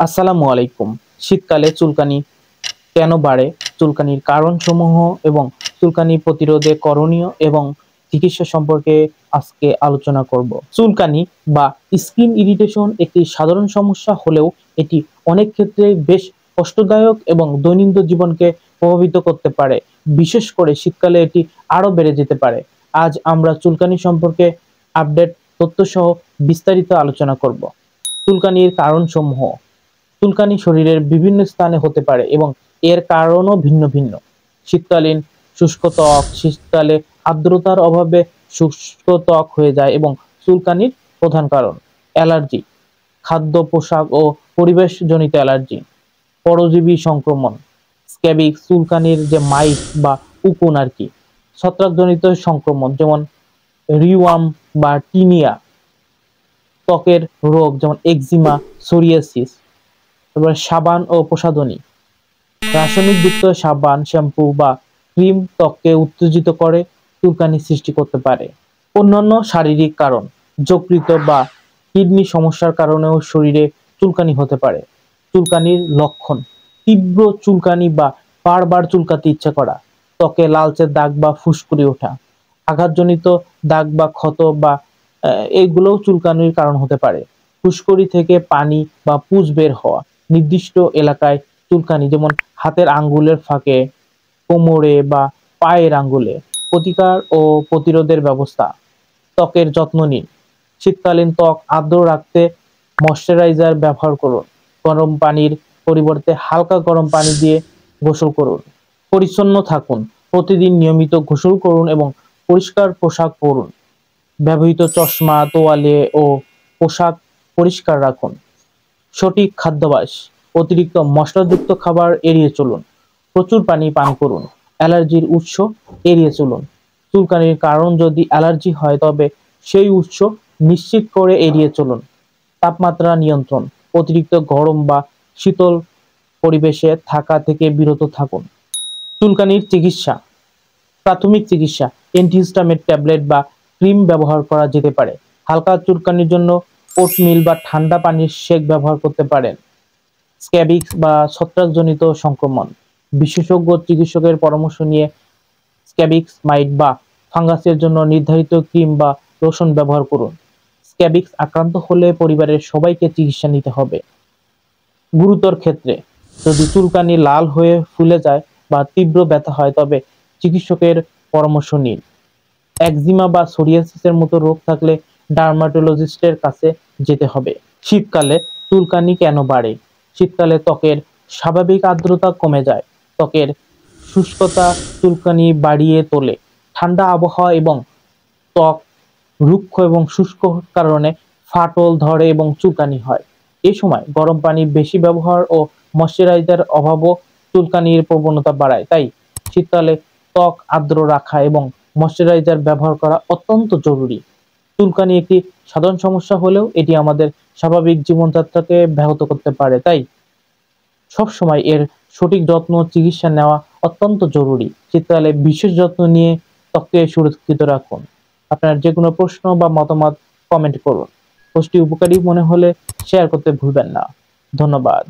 আসসালামু আলাইকুম। শীতকালে চুলকানি কেন বাড়ে, চুলকানির কারণসমূহ এবং চুলকানি প্রতিরোধে করণীয় এবং চিকিৎসা সম্পর্কে আজকে আলোচনা করব। চুলকানি বা স্কিন ইরিটেশন একটি সাধারণ সমস্যা হলেও এটি অনেক ক্ষেত্রে বেশ কষ্টদায়ক এবং দৈনন্দিন জীবনকে প্রভাবিত করতে পারে। বিশেষ করে শীতকালে এটি আরো বেড়ে যেতে পারে। আজ আমরা চুলকানি সম্পর্কে আপডেট তথ্যসহ বিস্তারিত আলোচনা করব। চুলকানির কারণসমূহ। চুলকানি শরীরের বিভিন্ন স্থানে হতে পারে এবং এর কারণও ভিন্ন ভিন্ন। শীতকালীন শুষ্ক ত্বক, শীতকালে আর্দ্রতার অভাবে শুষ্ক ত্বক হয়ে যায় এবং চুলকানির প্রধান কারণ। অ্যালার্জি, খাদ্য, পোশাক ও পরিবেশজনিত অ্যালার্জি। পরজীবী সংক্রমণ, স্ক্যাবিক, চুলকানির যে মাইট বা উকুন আর কি। ছত্রাকজনিত সংক্রমণ যেমন রিওয়ার্ম বা টিনিয়া। ত্বকের রোগ যেমন একজিমা, সোরিয়াসিস। তারপরে সাবান ও প্রসাধনী, রাসায়নিক যুক্ত সাবান, শ্যাম্পু বা ক্রিম ত্বককে উত্তেজিত করে চুলকানি সৃষ্টি করতে পারে। অন্যান্য শারীরিক কারণ, যকৃত বা কিডনি সমস্যার কারণেও শরীরে চুলকানি হতে পারে। চুলকানির লক্ষণ, তীব্র চুলকানি বা বারবার চুলকাতে ইচ্ছা করা, ত্বকে লালচে দাগ বা ফুসকুড়ি ওঠা, আঘাতজনিত দাগ বা ক্ষত বা এগুলোও চুলকানির কারণ হতে পারে। ফুসকুড়ি থেকে পানি বা পুঁজ বের হওয়া, নির্দিষ্ট এলাকায় চুলকানি যেমন হাতের আঙ্গুলের ফাঁকে, কোমরে বা পায়ের আঙ্গুলে। প্রতিকার ও প্রতিরোধের ব্যবস্থা। ত্বকের যত্ন নিন। শীতকালীন ত্বক আর্দ্র রাখতে ময়শ্চারাইজার ব্যবহার করুন। গরম পানির পরিবর্তে হালকা গরম পানি দিয়ে গোসল করুন। পরিচ্ছন্ন থাকুন। প্রতিদিন নিয়মিত গোসল করুন এবং পরিষ্কার পোশাক পরুন। ব্যবহৃত চশমা, তোয়ালে ও পোশাক পরিষ্কার রাখুন। সঠিক খাদ্যাভ্যাস, অতিরিক্ত মশলাযুক্ত খাবার এড়িয়ে চলুন। প্রচুর পানি পান করুন। অ্যালার্জির উৎস এড়িয়ে চলুন। চুলকানির কারণ যদি অ্যালার্জি হয় তবে সেই উৎস নিশ্চিত করে এড়িয়ে চলুন। তাপমাত্রা নিয়ন্ত্রণ, অতিরিক্ত গরম বা শীতল পরিবেশে থাকা থেকে বিরত থাকুন। চুলকানির চিকিৎসা, প্রাথমিক চিকিৎসা অ্যান্টিহিস্টামিন ট্যাবলেট বা ক্রিম ব্যবহার করা যেতে পারে। হালকা চুলকানির জন্য ওটমিল বা ঠান্ডা পানির সেক ব্যবহার করতে পারেন। স্ক্যাবিক্স বা ছত্রাকজনিত সংক্রমণ, বিশেষজ্ঞ চিকিৎসকের পরামর্শ নিয়ে স্ক্যাবিক্স মাইট বা ফাঙ্গাসের জন্য নির্ধারিত ক্রিম বা লোশন ব্যবহার করুন। স্ক্যাবিক্স আক্রান্ত হলে পরিবারের সবাইকে চিকিৎসা নিতে হবে। গুরুতর ক্ষেত্রে যদি চুলকানি লাল হয়ে ফুলে যায় বা তীব্র ব্যথা হয় তবে চিকিৎসকের পরামর্শ নিন। একজিমা বা সোরিয়াসিসের মতো রোগ থাকলে ডার্মাটোলজিস্টের কাছে যেতে হবে। শীতকালে চুলকানি কেন বাড়ে? শীতকালে ত্বকের স্বাভাবিক আর্দ্রতা কমে যায়, ত্বকের শুষ্কতা চুলকানি বাড়িয়ে তোলে। ঠান্ডা আবহাওয়া এবং ত্বক রুক্ষ এবং শুষ্ক কারণে ফাটল ধরে এবং চুলকানি হয়। এই সময় গরম পানি বেশি ব্যবহার ও ময়শ্চারাইজার অভাবও চুলকানির প্রবণতা বাড়ায়। তাই শীতকালে ত্বক আর্দ্র রাখা এবং ময়শ্চারাইজার ব্যবহার করা অত্যন্ত জরুরি। চুলকানি একটি সাধারণ সমস্যা হলেও এটি আমাদের স্বাভাবিক জীবনযাত্রাকে ব্যাহত করতে পারে। তাই সবসময় এর সঠিক যত্ন চিকিৎসা নেওয়া অত্যন্ত জরুরি। শীতকালে বিশেষ যত্ন নিয়ে ত্বককে সুরক্ষিত রাখুন। আপনার যে কোনো প্রশ্ন বা মতামত কমেন্ট করুন। পোস্টটি উপকারী মনে হলে শেয়ার করতে ভুলবেন না। ধন্যবাদ।